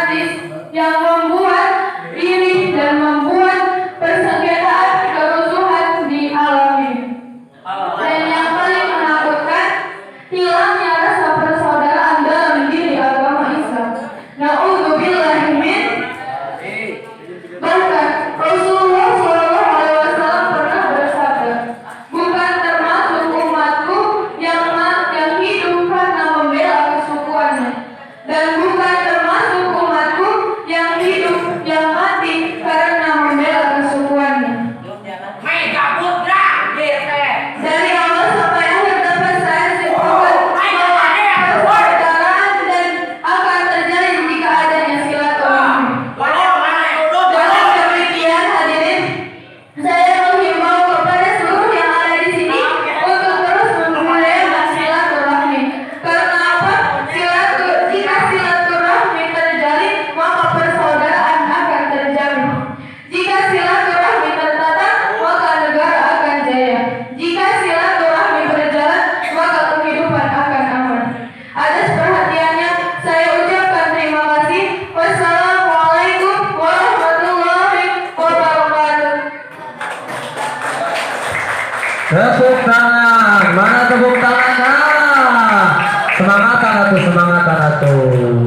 hadis yang membuat iri dan membuat persengketaan kerusuhan dialami. Dan yang paling menakutkan, hilangnya rasa persaudaraan dalam diri agama Islam. Na'udzubillahi min. Bahkan Rasulullah SAW pernah bersabda, bukan termasuk umatku yang hidup karena membela kesukuannya, dan bukan termasuk umatku yang hidup yang mati karena membela kesukuannya. Dari awal sampai akhir dapat saya simpulkan bahwa persaudaraan dan akan terjalin jika adanya silaturahmi. Dengan demikian hadirin, saya menghimbau kepada seluruh yang ada di sini untuk terus membudayakan silaturahmi. Karena apa? Jika silaturahmi terjalin, maka persaudaraan akan terjalin. Jika silaturahmi tertata, maka negara akan jaya. Jika silaturahmi berjalan, maka kehidupan akan aman. Atas perhatiannya, saya ucapkan terima kasih. Wassalamualaikum warahmatullahi wabarakatuh. Tepuk tangan, mana tepuk tangannya? Semangatan atuh, semangatan atuh.